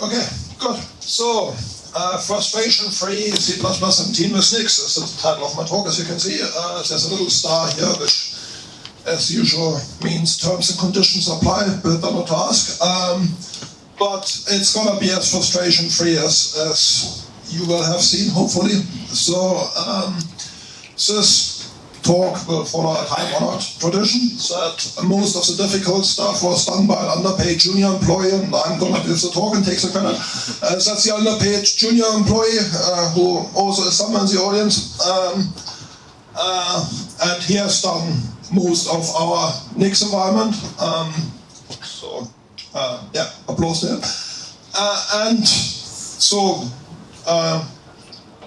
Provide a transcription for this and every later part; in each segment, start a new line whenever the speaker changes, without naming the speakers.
Okay, good. So, frustration-free C++ 17 with Nix is the title of my talk, as you can see. There's a little star here, which, as usual, means terms and conditions apply, build not to ask. But it's going to be as frustration-free as you will have seen, hopefully. So, this talk will follow a time-honored tradition that most of the difficult stuff was done by an underpaid junior employee, and I'm going to give the talk and take the credit. That's the underpaid junior employee who also is somewhere in the audience, and he has done most of our Nix environment. Yeah, applause there. And so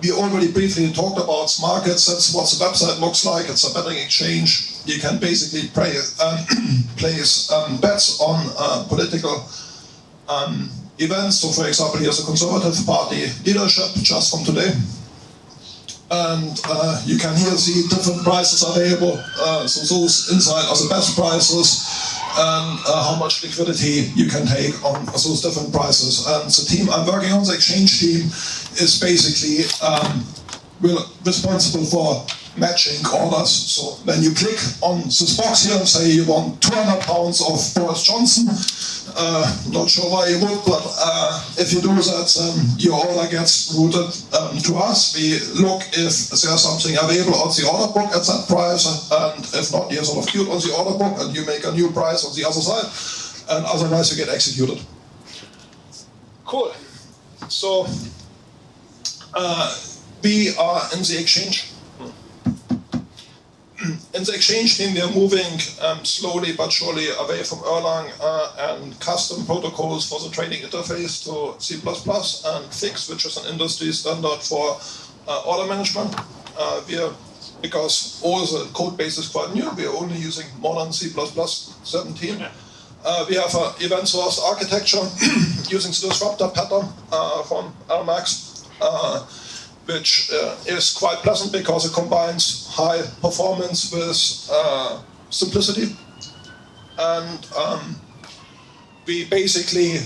we already briefly talked about markets. That's what the website looks like. It's a betting exchange. You can basically place bets on political events. So, for example, here's a Conservative Party leadership just from today. And you can here see different prices available. So those inside are the best prices, and how much liquidity you can take on those different prices. And the team I'm working on, the exchange team, is basically responsible for matching orders. So when you click on this box here and say you want 200 pounds of Boris Johnson, not sure why you would, but if you do that, then your order gets routed to us. We look if there's something available on the order book at that price, and if not, you're sort of queued on the order book and you make a new price on the other side, and otherwise you get executed. Cool. So we are in the exchange. In the exchange team, we are moving slowly but surely away from Erlang and custom protocols for the trading interface to C++ and Fix, which is an industry standard for order management. Because all the code base is quite new, we are only using modern C++ 17. We have an event-sourced architecture using the disruptor pattern from LMAX. Which is quite pleasant because it combines high performance with simplicity. And we basically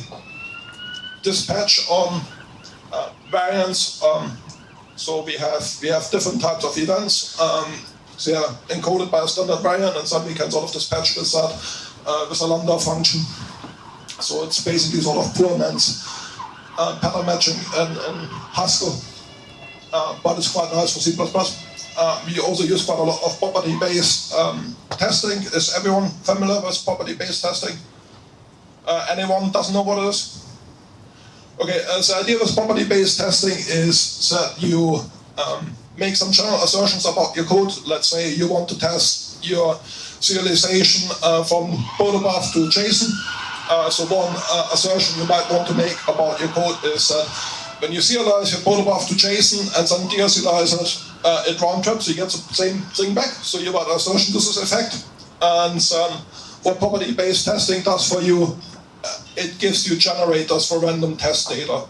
dispatch on variants. So we have different types of events. They are encoded by a standard variant, and then we can sort of dispatch with that with a lambda function. So it's basically sort of poor man's pattern matching in Haskell. But it's quite nice for C++. We also use quite a lot of property-based testing. Is everyone familiar with property-based testing? Anyone doesn't know what it is? Okay, the idea with property-based testing is that you make some general assertions about your code. Let's say you want to test your serialization from protobuf to JSON. So one assertion you might want to make about your code is that when you serialize your protobuf to JSON and then deserialize it round trip, so you get the same thing back. So you have an assertion to this effect. And what property-based testing does for you, it gives you generators for random test data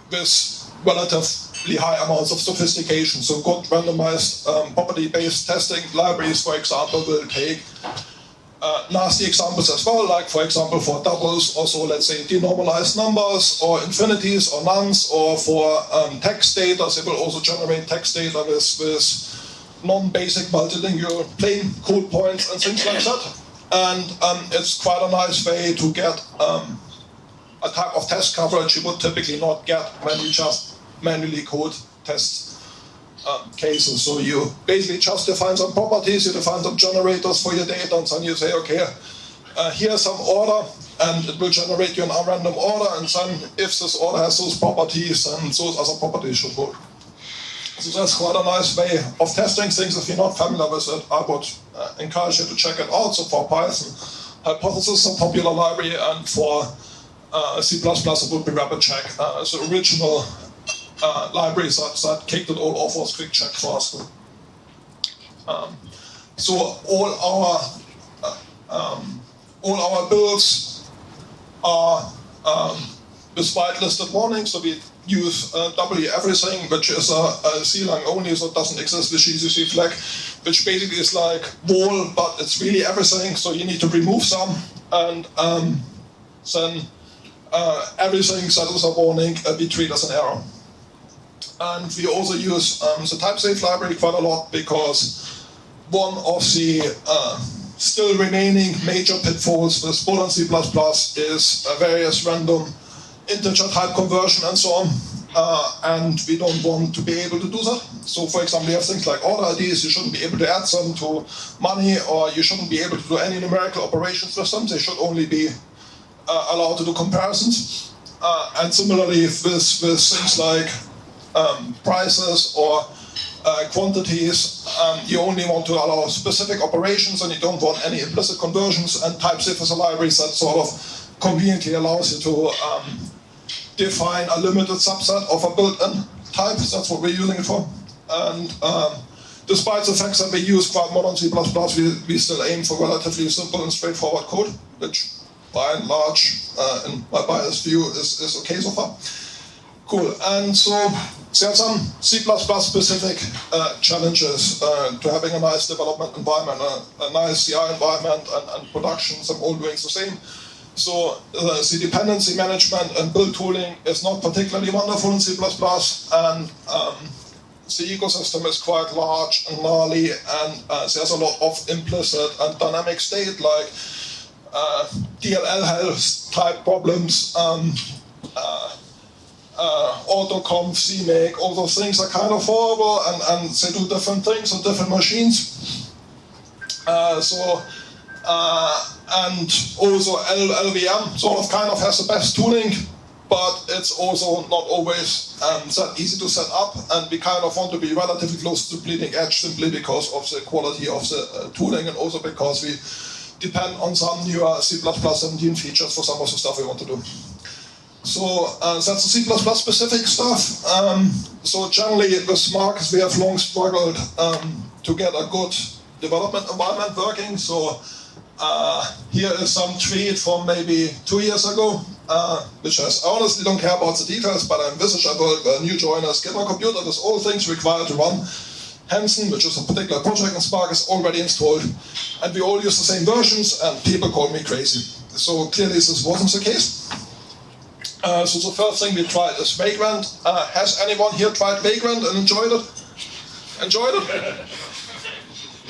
with relatively high amounts of sophistication. So good randomized property-based testing libraries, for example, will take nasty examples as well, like for example for doubles, also let's say denormalized numbers or infinities or nonce, or for text data, they will also generate text data with non-basic multilingual plain code points and things like that. And it's quite a nice way to get a type of test coverage you would typically not get when you just manually code test cases. So you basically just define some properties, you define some generators for your data, and then you say, okay, here's some order, and it will generate you an random order, and then if this order has those properties, then those other properties should work. So that's quite a nice way of testing things. If you're not familiar with it, I would encourage you to check it out. So for Python, Hypothesis is a popular library, and for C++ it would be RapidCheck. The original libraries that kicked it all off was QuickCheck for Haskell. So all our builds are with whitelisted warnings. So we use W everything, which is a C-lang only, so it doesn't exist with GCC flag, which basically is like wall, but it's really everything. So you need to remove some, and then everything that is a warning we treat as an error. And we also use the TypeSafe library quite a lot because one of the still remaining major pitfalls with Boolean C++ is various random integer type conversion and so on. And we don't want to be able to do that. So for example, you have things like order IDs, you shouldn't be able to add them to money, or you shouldn't be able to do any numerical operations with them. They should only be allowed to do comparisons. And similarly with things like prices or quantities, you only want to allow specific operations and you don't want any implicit conversions, and TypeSafe is a library that sort of conveniently allows you to define a limited subset of a built-in type. That's what we're using it for. And despite the fact that we use quite modern C++, we still aim for relatively simple and straightforward code, which by and large, in my biased view, is okay so far. Cool. And so there are some C++ specific challenges to having a nice development environment, a nice CI environment, and production, some all doing the same. So the dependency management and build tooling is not particularly wonderful in C++, and the ecosystem is quite large and gnarly, and there's a lot of implicit and dynamic state, like DLL health type problems, autoconf, CMake, all those things are kind of horrible, and they do different things on different machines. And also LLVM sort of kind of has the best tooling, but it's also not always that easy to set up, and we kind of want to be relatively close to the bleeding edge simply because of the quality of the tooling, and also because we depend on some newer C++ 17 features for some of the stuff we want to do. So that's the C++ specific stuff. So generally with Marcus we have long struggled to get a good development environment working. So here is some tweet from maybe 2 years ago, which says, I honestly don't care about the details, but I envisage I build a new joiners get my computer with all things required to run. Hansen, which is a particular project in Spark, is already installed, and we all use the same versions, and people call me crazy. So clearly this wasn't the case. So the first thing we tried is Vagrant. Has anyone here tried Vagrant and enjoyed it? Enjoyed it?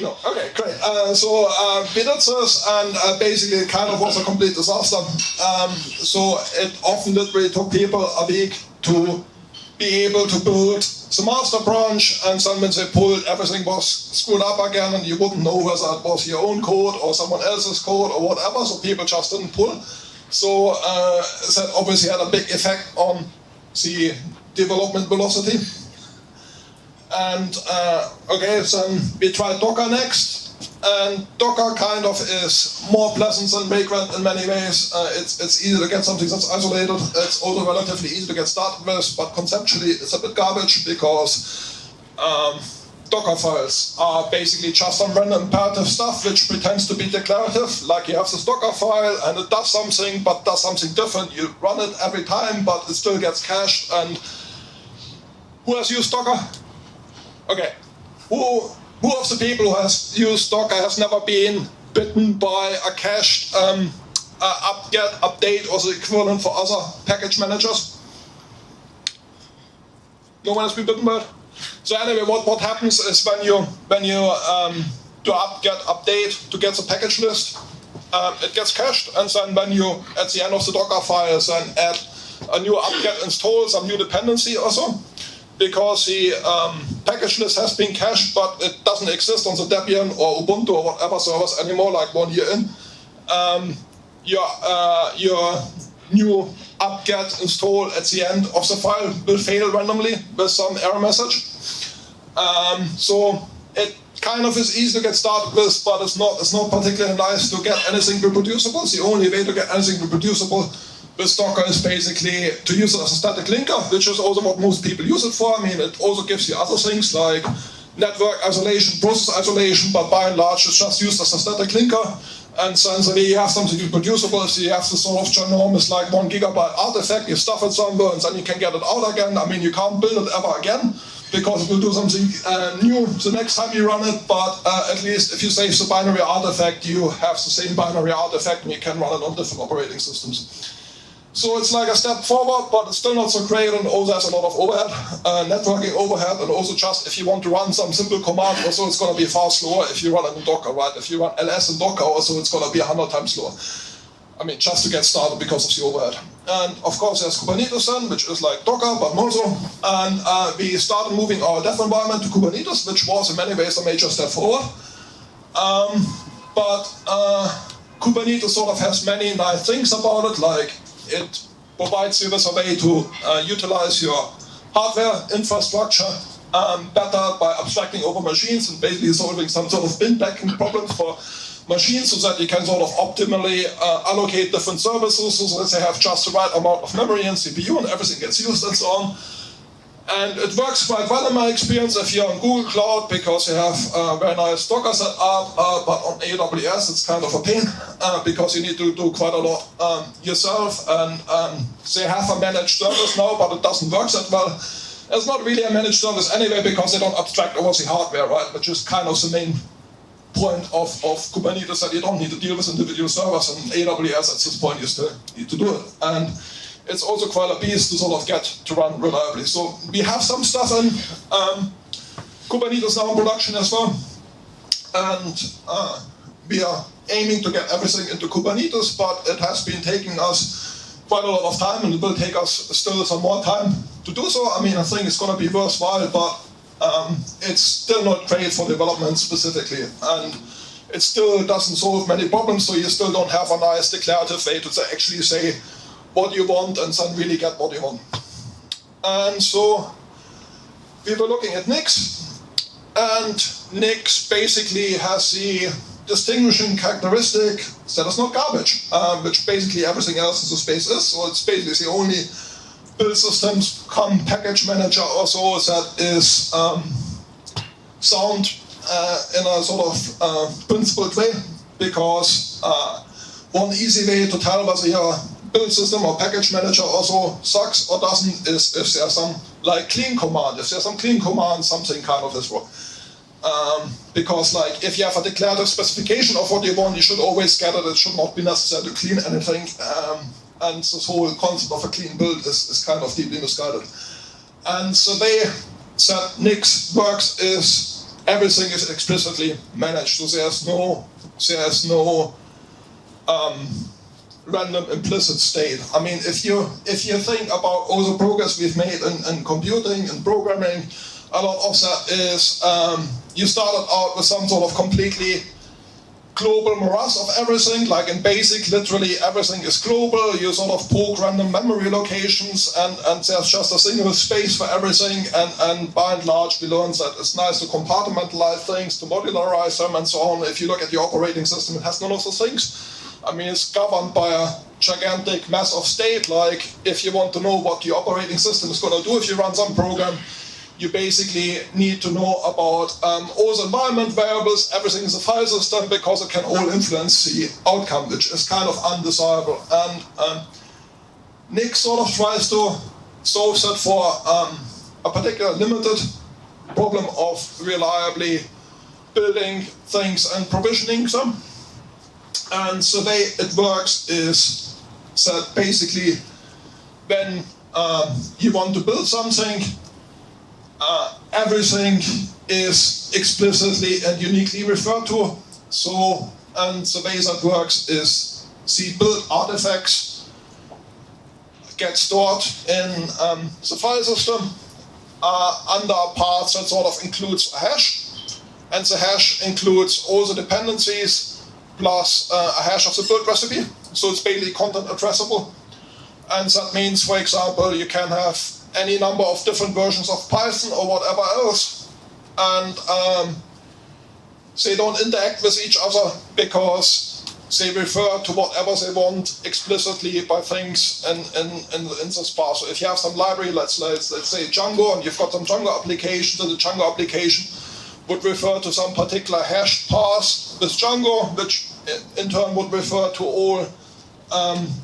No, okay, great. So we did this, and basically it kind of was a complete disaster. So it often literally took people a week to be able to build the master branch, and then when they pulled, everything was screwed up again, and you wouldn't know whether it was your own code or someone else's code or whatever, so people just didn't pull. So that obviously had a big effect on the development velocity. And okay, then we tried Docker next, and Docker kind of is more pleasant than Vagrant in many ways. It's easy to get something that's isolated. It's also relatively easy to get started with, but conceptually it's a bit garbage because Docker files are basically just some random imperative stuff which pretends to be declarative, like you have this Docker file and it does something, but does something different. You run it every time, but it still gets cached. And who has used Docker? Okay, who of the people who has used Docker has never been bitten by a cached apt-get update or the equivalent for other package managers? No one has been bitten by it? So anyway, what happens is when you do apt-get update to get the package list, it gets cached, and then when you, at the end of the Docker file, then add a new apt-get install, some new dependency or so, because the package list has been cached, but it doesn't exist on the Debian or Ubuntu or whatever servers anymore, like 1 year in. Your new apt-get install at the end of the file will fail randomly with some error message. So it kind of is easy to get started with, but it's not particularly nice to get anything reproducible. The only way to get anything reproducible with Docker is basically to use it as a static linker, which is also what most people use it for. I mean, it also gives you other things like network isolation, process isolation, but by and large it's just used as a static linker. And then the way you have something reproducible is you have this sort of ginormous like 1 gigabyte artifact, you stuff it somewhere and then you can get it out again. I mean, you can't build it ever again because it will do something new the next time you run it, but at least if you save the binary artifact, you have the same binary artifact and you can run it on different operating systems. So it's like a step forward, but it's still not so great, and also has a lot of overhead, networking overhead, and also just if you want to run some simple command, also it's going to be far slower if you run it in Docker, right? If you run ls in Docker, also it's going to be 100 times slower. I mean, just to get started because of the overhead. And of course there's Kubernetes then, which is like Docker, but more so. And we started moving our dev environment to Kubernetes, which was in many ways a major step forward. But Kubernetes sort of has many nice things about it, like it provides you with a way to utilize your hardware infrastructure better by abstracting over machines and basically solving some sort of bin packing problems for machines so that you can sort of optimally allocate different services so that they have just the right amount of memory and CPU and everything gets used and so on. And it works quite well in my experience if you're on Google Cloud because you have a very nice Docker set up, but on AWS it's kind of a pain because you need to do quite a lot yourself, and they have a managed service now, but it doesn't work that well. It's not really a managed service anyway because they don't abstract over the hardware, right, which is kind of the main point of Kubernetes, that you don't need to deal with individual servers, and AWS at this point you still need to do it. And it's also quite a beast to sort of get to run reliably. So we have some stuff in Kubernetes now in production as well. And we are aiming to get everything into Kubernetes, but it has been taking us quite a lot of time, and it will take us still some more time to do so. I mean, I think it's going to be worthwhile, but it's still not great for development specifically. And it still doesn't solve many problems, so you still don't have a nice declarative way to actually say what you want and then really get what you want. And so we were looking at Nix, and Nix basically has the distinguishing characteristic that it's not garbage, which basically everything else in the space is. So it's basically the only build systems come package manager or so that is sound in a sort of principled way, because one easy way to tell whether your build system or package manager also sucks or doesn't is if there's some like clean command. If there's some clean command, something kind of is wrong. Because like if you have a declarative specification of what you want, you should always get it. It should not be necessary to clean anything. And this whole concept of a clean build is kind of deeply misguided. And so they said Nix works is everything is explicitly managed. So there's no random implicit state. I mean, if you think about all the progress we've made in computing and programming, a lot of that is you started out with some sort of completely global morass of everything. Like in BASIC, literally everything is global. You sort of poke random memory locations, and there's just a single space for everything. And by and large, we learned that it's nice to compartmentalize things, to modularize them, and so on. If you look at your operating system, it has none of those things. I mean, it's governed by a gigantic mass of state. Like, if you want to know what your operating system is going to do if you run some program, you basically need to know about all the environment variables. Everything is a file system because it can all influence the outcome, which is kind of undesirable. And Nix sort of tries to solve that for a particular limited problem of reliably building things and provisioning them. And the way it works is that basically when you want to build something, everything is explicitly and uniquely referred to. So, and the way that works is the build artifacts get stored in the file system under a path that sort of includes a hash. And the hash includes all the dependencies plus a hash of the build recipe. So it's basically content addressable. And that means, for example, you can have any number of different versions of Python or whatever else, and they don't interact with each other because they refer to whatever they want explicitly by things in this path. So if you have some library, let's say Django, and you've got some Django application, so the Django application would refer to some particular hashed path with Django, which in turn would refer to all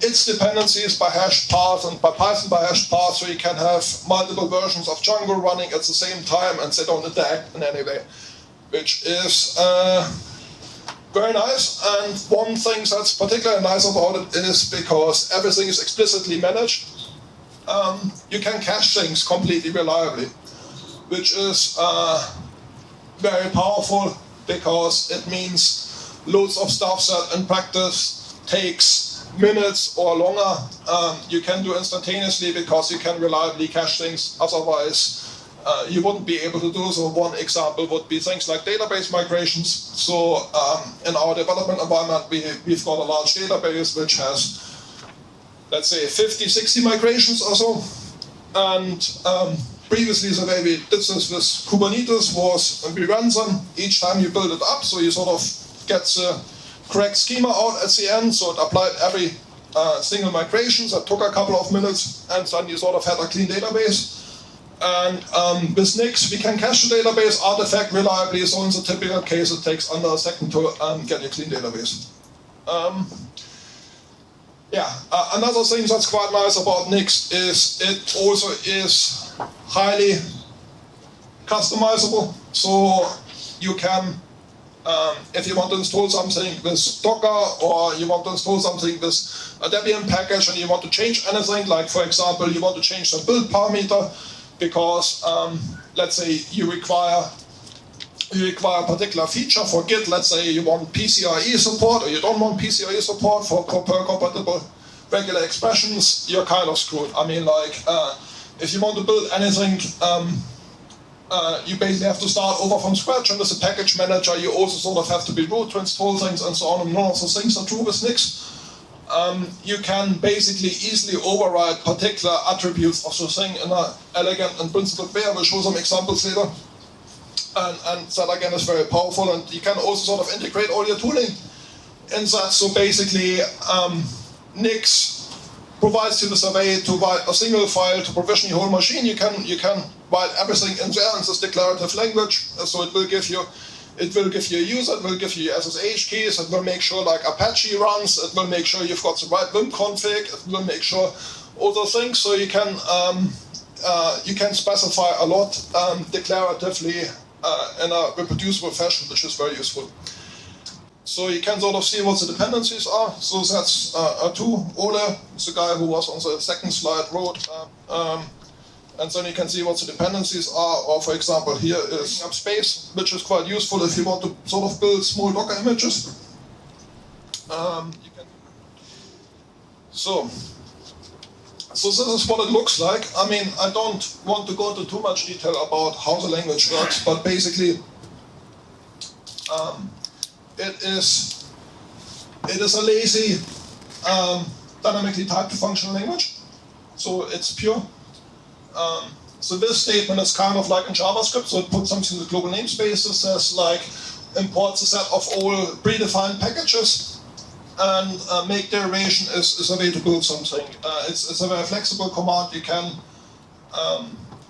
its dependencies by hashed path and by Python by hashed path, so you can have multiple versions of Django running at the same time and they don't interact in any way, which is very nice. And one thing that's particularly nice about it is because everything is explicitly managed. You can cache things completely reliably, which is very powerful because it means loads of stuff that in practice takes minutes or longer, you can do instantaneously because you can reliably cache things. Otherwise, you wouldn't be able to do so. One example would be things like database migrations. So in our development environment, we've got a large database which has, let's say, 50, 60 migrations or so. And previously, the way we did this with Kubernetes was we ran them each time you build it up, so you sort of get the correct schema out at the end, so it applied every single migration. That took a couple of minutes, and then you sort of had a clean database. And with Nix, we can cache the database artifact reliably, so in the typical case, it takes under a second to get a clean database. Another thing that's quite nice about Nix is it also is highly customizable. So you can, if you want to install something with Docker or you want to install something with a Debian package and you want to change anything, like for example, you want to change the build parameter because let's say you require a particular feature for Git. Let's say you want PCIe support or you don't want PCIe support for compatible regular expressions, you're kind of screwed. I mean, like, if you want to build anything, you basically have to start over from scratch, and as a package manager, you also sort of have to be root to install things and so on, and none of those things are true with Nix. You can basically easily override particular attributes of the thing in an elegant and principled way. I will show some examples later. And that again is very powerful, and you can also sort of integrate all your tooling in that. So basically, Nix provides you the way to write a single file to provision your whole machine. You can write everything in there in this declarative language. So it will give you a user, it will give you SSH keys, it will make sure like Apache runs, it will make sure you've got the right Vim config, it will make sure all those things. So you can specify a lot declaratively in a reproducible fashion, which is very useful. So you can sort of see what the dependencies are. So that's two. Ole, the guy who was on the second slide, wrote. And then you can see what the dependencies are. Or for example, here is up space, which is quite useful if you want to sort of build small Docker images. So this is what it looks like. I mean, I don't want to go into too much detail about how the language works, but basically, it is a lazy, dynamically typed functional language. So it's pure. So this statement is kind of like in JavaScript. So it puts something in the global namespace. It says like imports a set of all predefined packages, and make derivation is a way to build something. It's a very flexible command. You can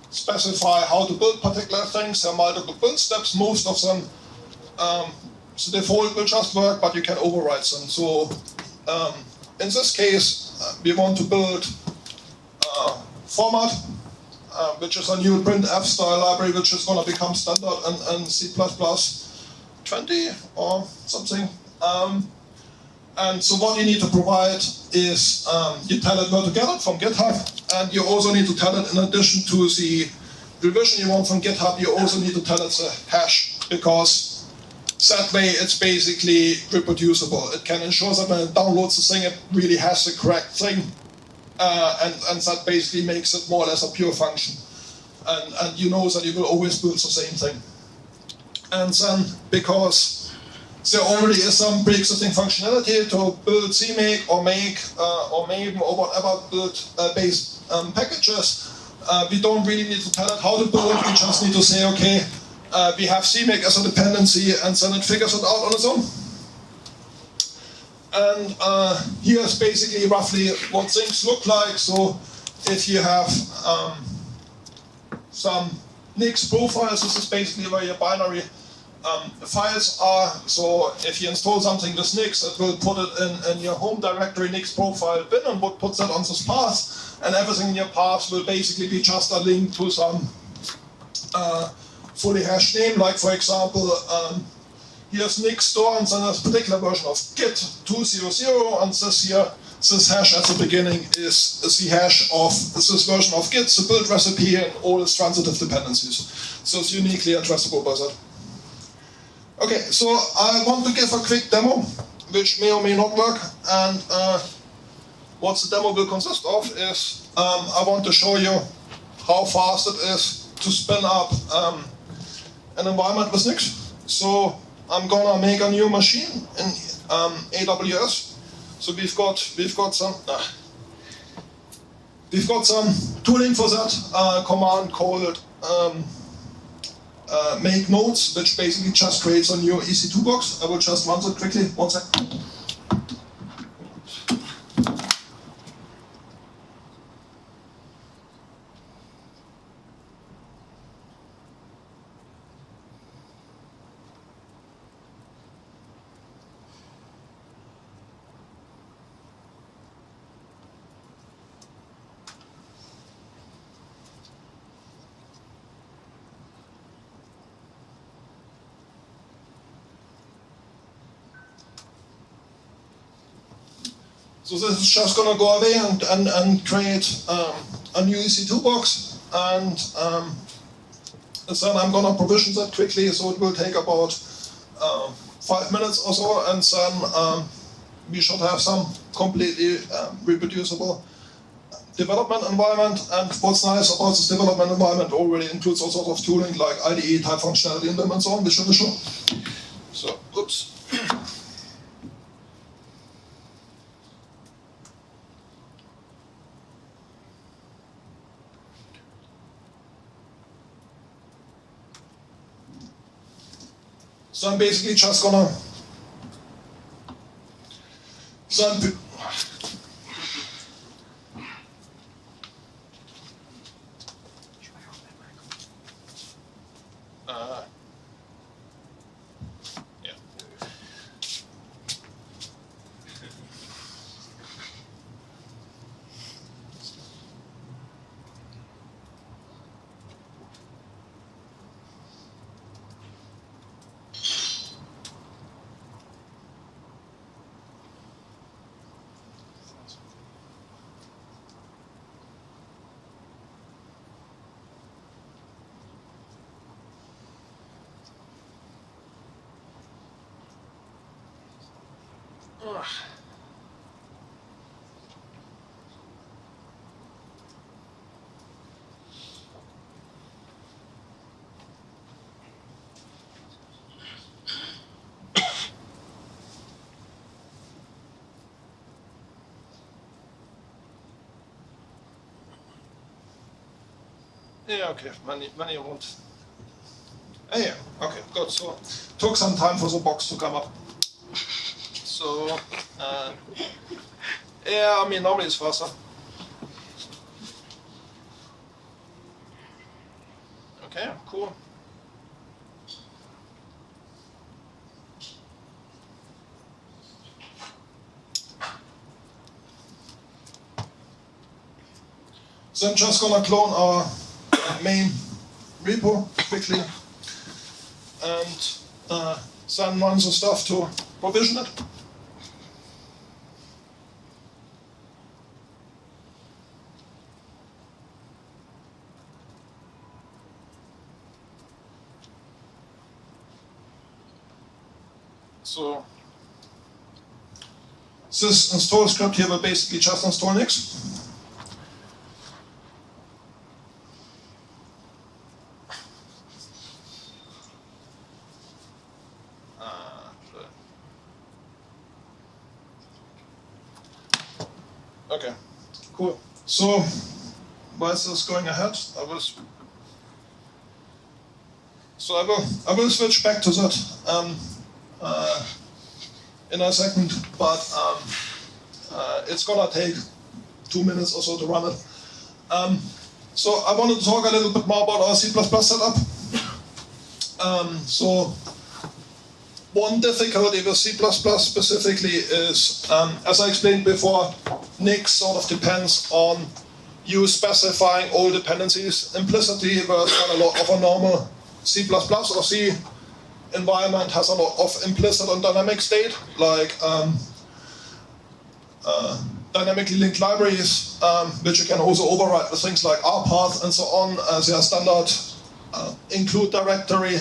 specify how to build particular things. There are multiple build steps. Most of them, the default will just work, but you can override them. So in this case, we want to build format, which is a new printf style library, which is going to become standard in C++ 20 or something. And so what you need to provide is you tell it where to get it from GitHub, and you also need to tell it, in addition to the revision you want from GitHub, you also need to tell it the hash, because that way it's basically reproducible. It can ensure that when it downloads the thing, it really has the correct thing, and that basically makes it more or less a pure function. And you know that you will always build the same thing. And then, because there already is some pre-existing functionality to build CMake or Make or Maven or whatever build-based packages, we don't really need to tell it how to build. We just need to say, okay, we have CMake as a dependency, and then it figures it out on its own. And here's basically roughly what things look like. So if you have some Nix profiles, this is basically where your binary files are. So if you install something with Nix, it will put it in your home directory Nix profile bin and would put that on this path, and everything in your path will basically be just a link to some fully hashed name. Like for example, here's Nick store, and then there's a particular version of Git 2.0.0, and this here, this hash at the beginning is the hash of this version of Git, the build recipe, and all its transitive dependencies. So it's uniquely addressable by that. Okay, so I want to give a quick demo, which may or may not work, and what the demo will consist of is I want to show you how fast it is to spin up an environment with Nix. So I'm gonna make a new machine in AWS. So we've got some tooling for that command called make nodes, which basically just creates a new EC2 box. I will just run that quickly. 1 second. So this is just gonna go away and create a new EC2 box, and then I'm gonna provision that quickly, so it will take about 5 minutes or so, and then we should have some completely reproducible development environment. And what's nice about this development environment already includes all sorts of tooling like IDE type functionality in them and so on, which I will show. So, oops. So I'm basically just gonna yeah. Yeah, okay, many won't. Yeah, okay, good. So took some time for the box to come up. So yeah, I mean normally it's faster. Okay, cool. So I'm just gonna clone our main repo quickly and then run the stuff to provision it. So this install script here will basically just install Nix. Okay, cool. So while this is going ahead, I will switch back to that in a second, but it's gonna take 2 minutes or so to run it. So I wanted to talk a little bit more about our C++ setup. So one difficulty with C++ specifically is, as I explained before, Nix sort of depends on you specifying all dependencies implicitly, whereas quite a lot of a normal C++ or C environment has a lot of implicit and dynamic state, like dynamically linked libraries, which you can also override with things like rpath and so on, as their standard include directory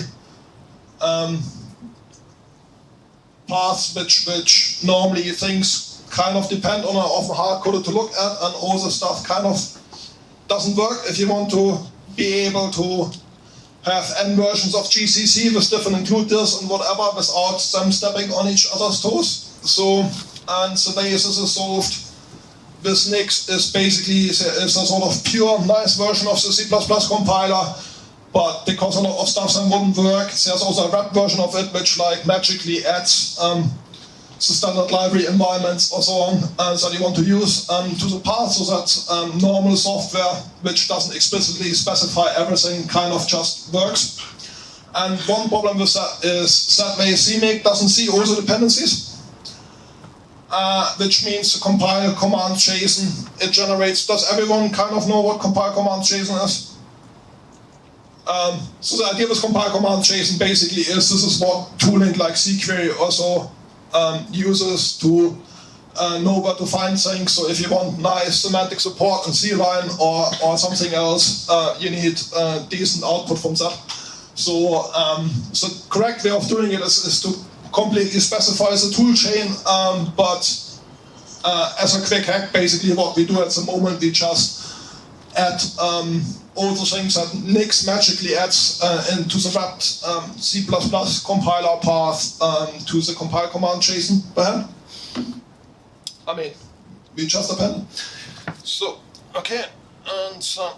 paths, which normally things kind of depend on, are often hard-coded to look at, and all the stuff kind of doesn't work if you want to be able to have n versions of GCC with different includers and whatever without them stepping on each other's toes. So, and the way this is solved with Nix is basically is a sort of pure, nice version of the C++ compiler, but because a lot of stuff then wouldn't work, there's also a web version of it which like magically adds the standard library environments or so on that you want to use to the path, so that normal software which doesn't explicitly specify everything kind of just works. And one problem with that is that way CMake doesn't see all the dependencies, which means to compile command JSON, it generates, does everyone kind of know what compile command JSON is? So the idea with compile command JSON basically is this is what tooling like CQuery also uses to know where to find things. So if you want nice semantic support in C-line or something else, you need decent output from that. So the correct way of doing it is to completely specify the tool chain, but as a quick hack, basically what we do at the moment, we just add all the things that Nix magically adds into the wrapped C++ compiler path to the compile command JSON per hand. I mean, we just append. So, okay, and so.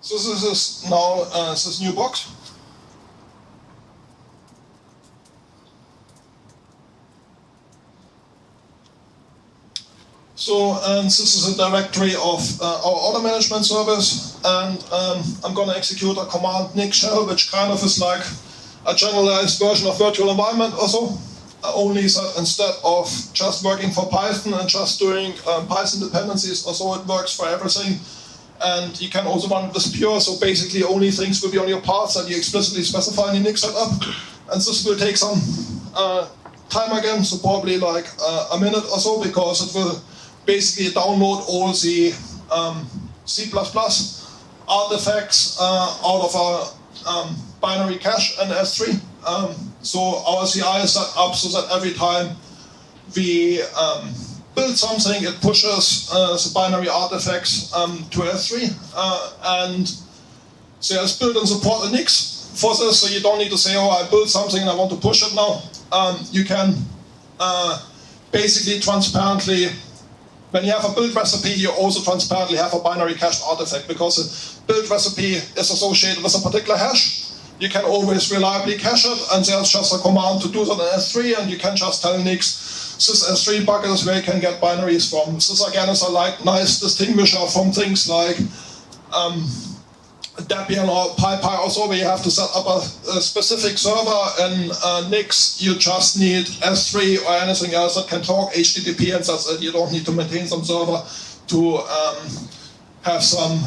So this is now this new box. So this is a directory of our order management service, and I'm going to execute a command Nix shell, which kind of is like a generalized version of virtual environment also, only that instead of just working for Python and just doing Python dependencies, also it works for everything. And you can also run it with pure, so basically only things will be on your path that you explicitly specify in the Nix setup. And this will take some time again, so probably like a minute or so, because it will basically download all the C++ artifacts out of our binary cache in S3. So our CI is set up so that every time we build something, it pushes the binary artifacts to S3, and so there's built-in support in Nix for this, so you don't need to say, oh, I built something and I want to push it now. You can basically transparently, when you have a build recipe, you also transparently have a binary cached artifact, because a build recipe is associated with a particular hash. You can always reliably cache it, and there's just a command to do that in S3, and you can just tell Nix, this S3 bucket is where you can get binaries from. This again is a nice distinguisher from things like Debian or PyPy also, where you have to set up a specific server. In Nix, you just need S3 or anything else that can talk HTTP, and that's it. You don't need to maintain some server to have some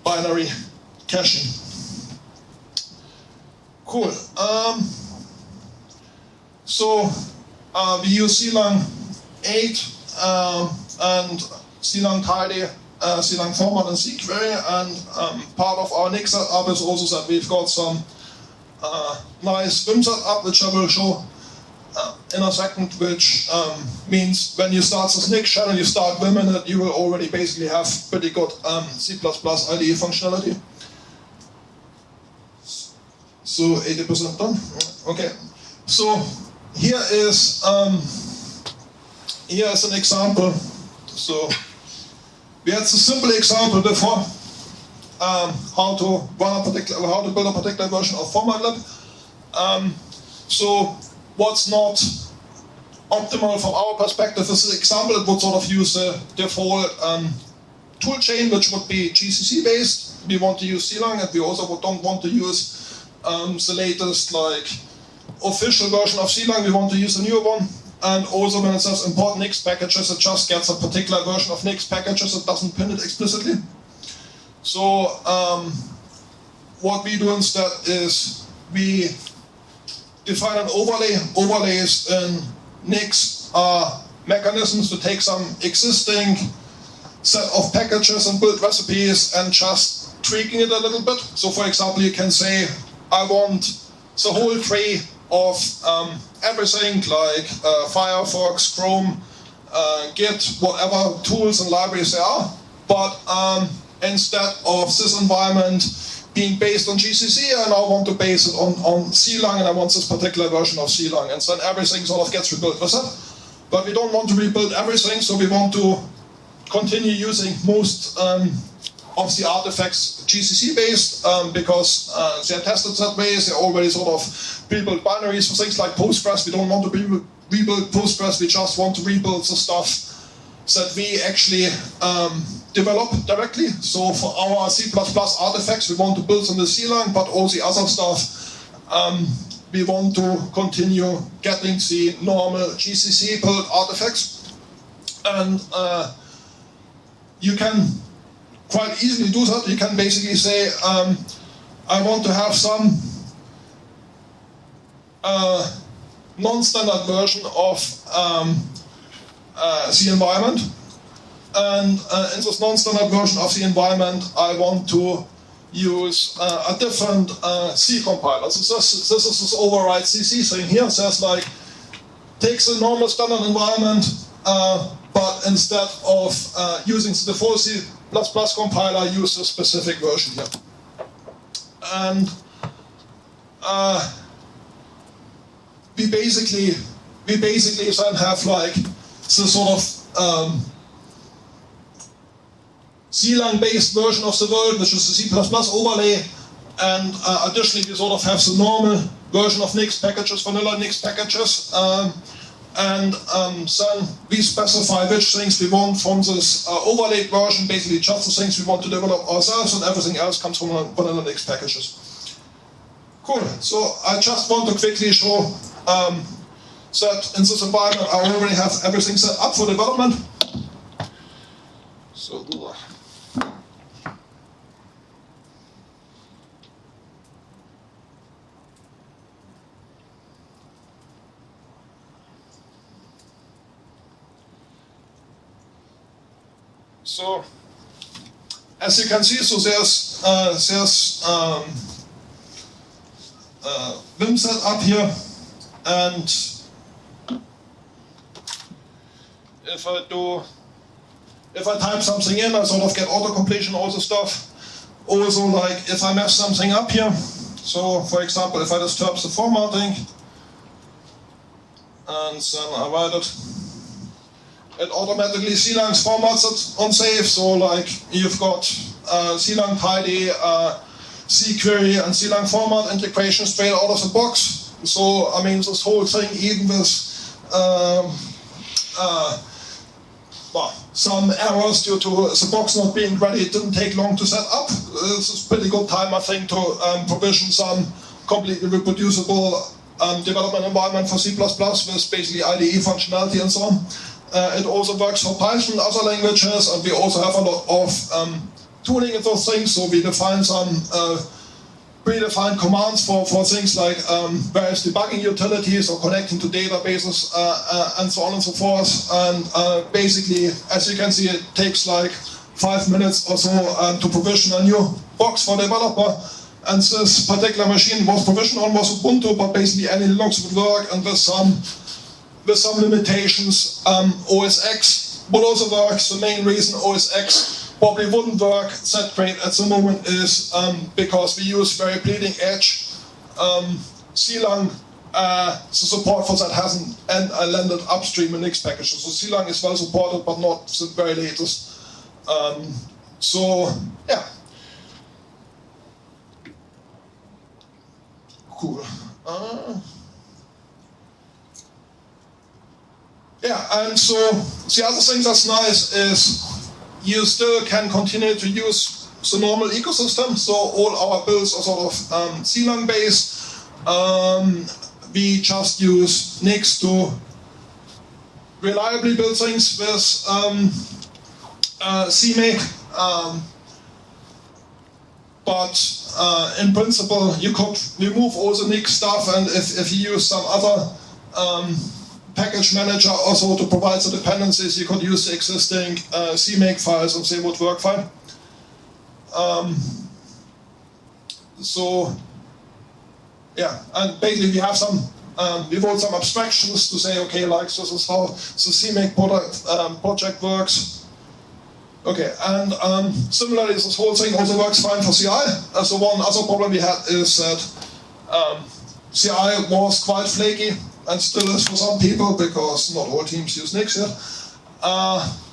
binary caching. Cool. So we use CLang 8 and CLang tidy, CLang format and CQuery, and part of our Nix setup is also that we've got some nice Vim setup, which I will show in a second, which means when you start this Nix shell and you start Vim in it, you will already basically have pretty good C++ IDE functionality. So 80% done. Okay. So here is an example. So we had a simple example before. how to build a particular version of formatlib. So what's not optimal from our perspective is the example. It would sort of use the default tool chain, which would be GCC based. We want to use CLang, and we also don't want to use the latest official version of CLang. We want to use a newer one. And also when it says import Nix packages, it just gets a particular version of Nix packages. It doesn't pin it explicitly. So what we do instead is we define an overlay. Overlays in Nix are mechanisms to take some existing set of packages and build recipes and just tweaking it a little bit. So for example, you can say, I want the whole tree of everything like Firefox, Chrome, Git, whatever tools and libraries there are. But instead of this environment being based on GCC, I now want to base it on CLang, and I want this particular version of CLang. And then everything sort of gets rebuilt with it. But we don't want to rebuild everything, so we want to continue using most of the artifacts GCC based because they're tested that way. They're already sort of pre-built binaries for things like Postgres. We don't want to rebuild Postgres. We just want to rebuild the stuff that we actually develop directly. So for our C++ artifacts, we want to build them with CLang, but all the other stuff, we want to continue getting the normal GCC built artifacts. And you can quite easily do that. You can basically say, I want to have some non-standard version of the environment. And in this non-standard version of the environment, I want to use a different C compiler. So this is this override CC thing here. It says like, takes a normal standard environment, but instead of using the default C++ compiler, use a specific version here. And we basically then have like the sort of CLang based version of the world, which is the C++ overlay, and additionally we sort of have the normal version of Nix packages, vanilla Nix packages, and then we specify which things we want from this overlaid version, basically just the things we want to develop ourselves, and everything else comes from vanilla Nix packages. Cool, so I just want to quickly show that in this environment I already have everything set up for development. So So, as you can see, so there's Vim set up here, and if I type something in, I sort of get auto-completion, all the stuff. Also, like if I mess something up here, so for example, if I disturb the formatting, and then I write it automatically CLang formats it on save. So like you've got CLang tidy, CQuery, and CLang format integration straight out of the box. So I mean this whole thing, even with some errors due to the box not being ready, it didn't take long to set up. This is pretty good time, I think, to provision some completely reproducible development environment for C++ with basically IDE functionality and so on. It also works for Python and other languages, and we also have a lot of tooling in those things. So we define some predefined commands for things like various debugging utilities or connecting to databases and so on and so forth. And basically, as you can see, it takes like 5 minutes or so to provision a new box for developer. And this particular machine was provisioned on was Ubuntu, but basically any Linux would work, and with some limitations, OS X would also work. The main reason OS X probably wouldn't work that great at the moment is because we use very bleeding edge CLang. The support for that hasn't landed upstream in Nix packages. So CLang is well supported, but not the very latest. So yeah. Cool. Yeah, and so the other thing that's nice is you still can continue to use the normal ecosystem. So all our builds are sort of CLang based. We just use Nix to reliably build things with CMake. But in principle, you could remove all the Nix stuff, and if you use some other package manager also to provide the dependencies, you could use the existing CMake files and they would work fine. So, yeah, and basically we have some, we wrote some abstractions to say, okay, like this is how the CMake project works. Okay, and similarly, this whole thing also works fine for CI. So one other problem we had is that CI was quite flaky, and still is for some people, because not all teams use Nix yet.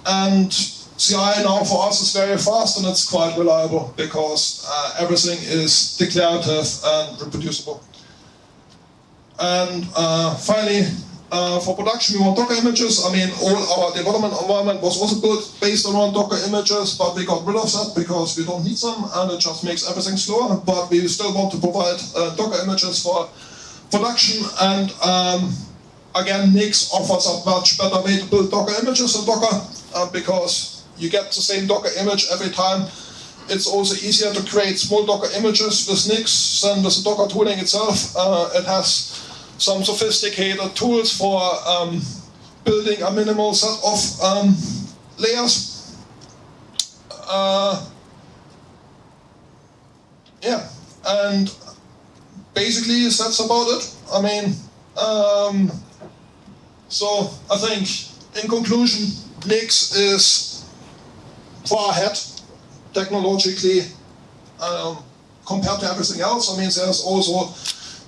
And CI now for us is very fast, and it's quite reliable, because everything is declarative and reproducible. And finally, for production, we want Docker images. I mean, all our development environment was also built based around Docker images, but we got rid of that because we don't need them, and it just makes everything slower. But we still want to provide Docker images for production, and again, Nix offers a much better way to build Docker images than Docker, because you get the same Docker image every time. It's also easier to create small Docker images with Nix than with the Docker tooling itself. It has some sophisticated tools for building a minimal set of layers. Yeah, and basically that's about it. I mean, so I think in conclusion, Nix is far ahead technologically compared to everything else. I mean, there's also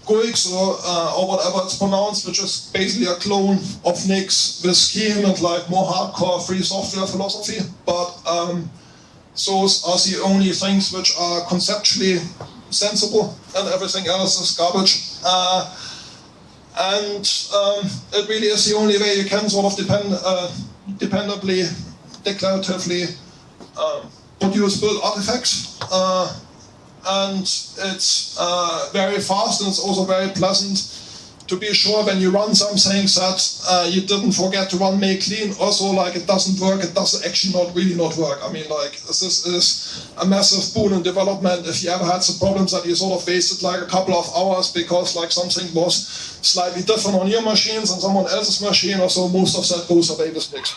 Guix or whatever it's pronounced, which is basically a clone of Nix with Scheme and like more hardcore free software philosophy. But those are the only things which are conceptually sensible, and everything else is garbage. And it really is the only way you can sort of dependably, declaratively produce build artifacts. And it's very fast, and it's also very pleasant to be sure when you run something that you didn't forget to run make clean. Also, like, it doesn't work, it does actually not work. I mean, like, this is a massive boon in development. If you ever had some problems that you sort of wasted like a couple of hours because like something was slightly different on your machines and someone else's machine, or so, most of that goes away with Nix.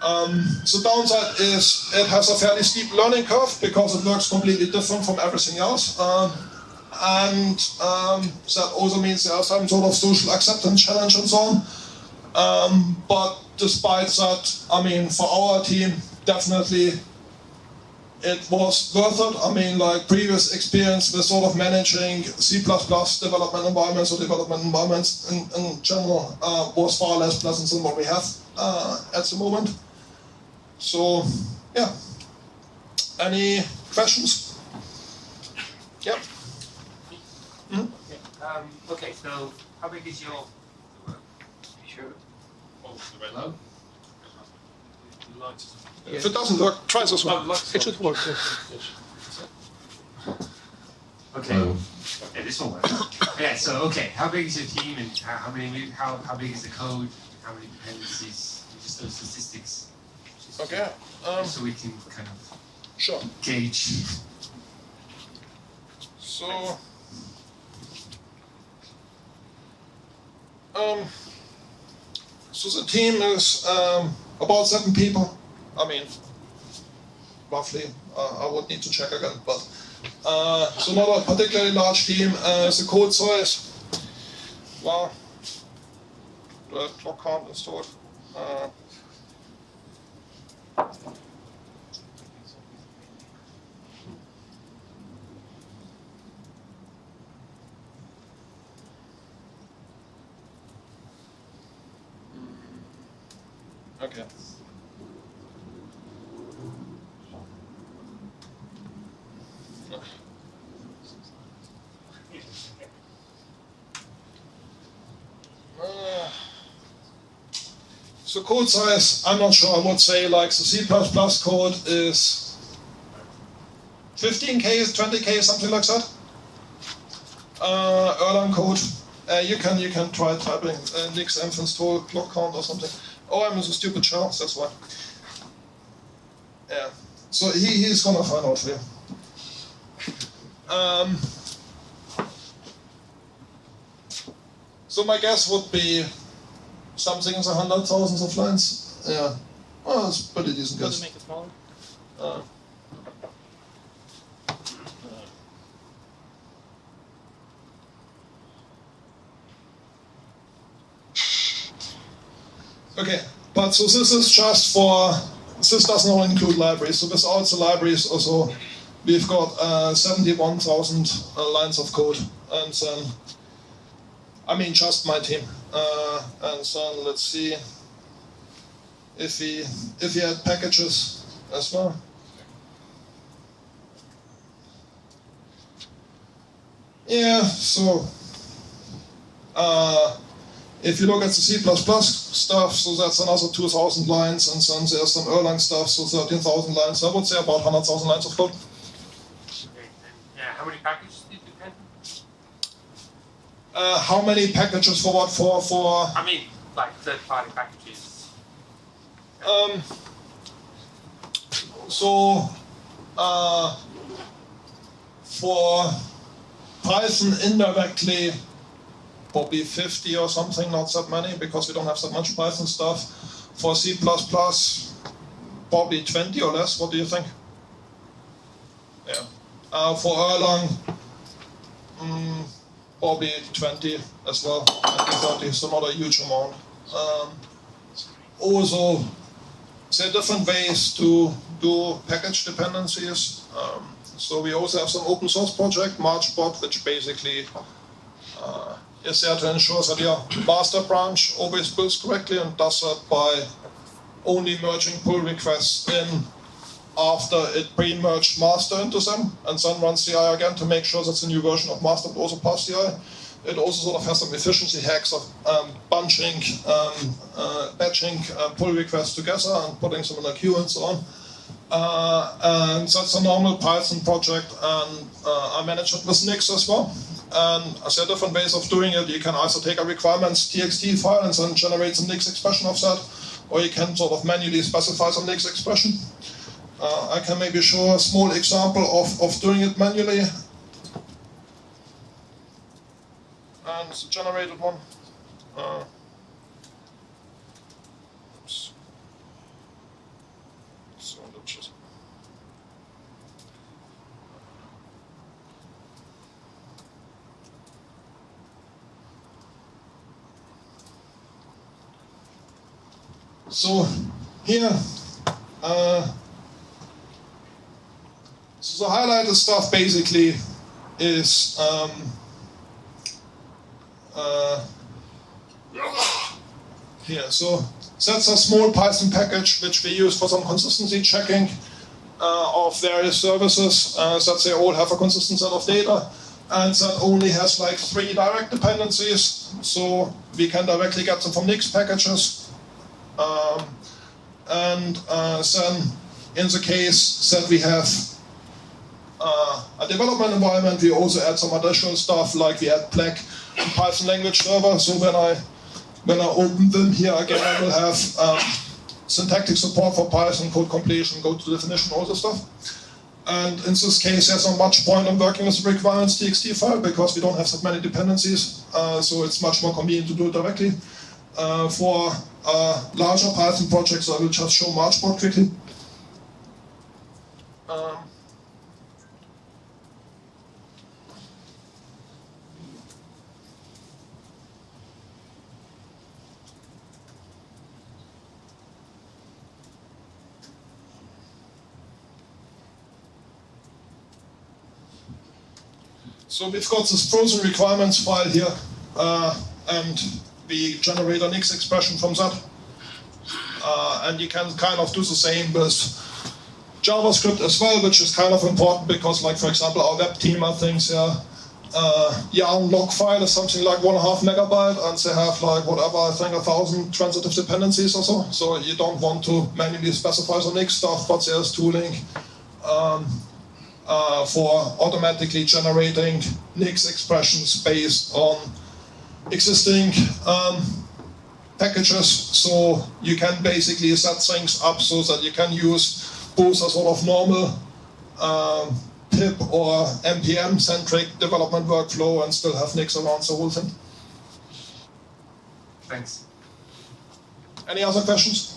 The downside is it has a fairly steep learning curve because it works completely different from everything else. And that also means there are some sort of social acceptance challenge and so on. But despite that, I mean, for our team, definitely it was worth it. I mean, like, previous experience with sort of managing C++ development environments or development environments in general was far less pleasant than what we have at the moment. So, yeah. Any questions? Yep.
Okay, so how big is your... Sure.
Oh, the red low? The light is...
If it doesn't work, try this one.
It should work, yes.
Okay. Yeah, this one works. Yeah, so, okay, how big is your team, and how big is the code? How many dependencies? Just those statistics.
Okay.
So we can kind of
Sure.
gauge.
So, so the team is about 7 people. I mean, roughly. I would need to check again, but so not a particularly large team. The code size, well, the clock count is stored. Okay. So code size, I'm not sure. I would say like the C++ code is 15K, 20K, something like that. Erlang code, you can try typing nix env install clock count or something. Oh, I'm a stupid child, that's why. Yeah. So he's gonna find out for you. So my guess would be something in the 100,000s of lines. Yeah. Well, that's a pretty decent guess.
Does it make it smaller?
Okay, but so this is just for, this does not include libraries. So without the libraries also, we've got 71,000 lines of code. And then, I mean, just my team. And then let's see if we add packages as well. Yeah, so if you look at the C++ stuff, so that's another 2,000 lines, and then there's some Erlang stuff, so 13,000 lines. I would say about 100,000 lines of code.
Okay, and how many packages did you depend?
How many packages for what? For
I mean, like third-party packages.
So for Python indirectly, probably 50 or something, not that many, because we don't have that much Python stuff. For C++, probably 20 or less. What do you think? Yeah. For Erlang, probably 20 as well, maybe 30, so not a huge amount. Also, there are different ways to do package dependencies. So we also have some open source project, MarchBot, which basically is there to ensure that your master branch always builds correctly and does that by only merging pull requests in after it pre-merged master into them, and then runs the CI again to make sure that the new version of master also passes CI. It also sort of has some efficiency hacks of batching pull requests together and putting them in a queue and so on. And that's a normal Python project, and I manage it with Nix as well. And there are different ways of doing it. You can either take a requirements txt file and then generate some Nix expression of that, or you can sort of manually specify some Nix expression. I can maybe show a small example of doing it manually. And it's a generated one. Oops. So let's just. So here, so the highlighted stuff basically is here. So that's a small Python package which we use for some consistency checking of various services, that they all have a consistent set of data, and that only has like 3 direct dependencies, so we can directly get them from Nix packages. And then in the case that we have a development environment, we also add some additional stuff, like we add Black and Python language server. So when I open them here again, I will have syntactic support for Python, code completion, go to definition, all this stuff. And in this case, there's not much point in working with the requirements txt file because we don't have that many dependencies. So it's much more convenient to do it directly. For larger Python projects, I will just show MarchBot quickly. So we've got this frozen requirements file here, and we generate a Nix expression from that. And you can kind of do the same with JavaScript as well, which is kind of important because, like, for example, our web team are things here Yarn log file is something like 1.5 megabyte, and they have like whatever, I think 1,000 transitive dependencies or so. So you don't want to manually specify the next stuff, but there's tooling for automatically generating Nix expressions based on existing packages. So you can basically set things up so that you can use both a sort of normal pip or npm-centric development workflow and still have Nix around the whole thing.
Thanks.
Any other questions?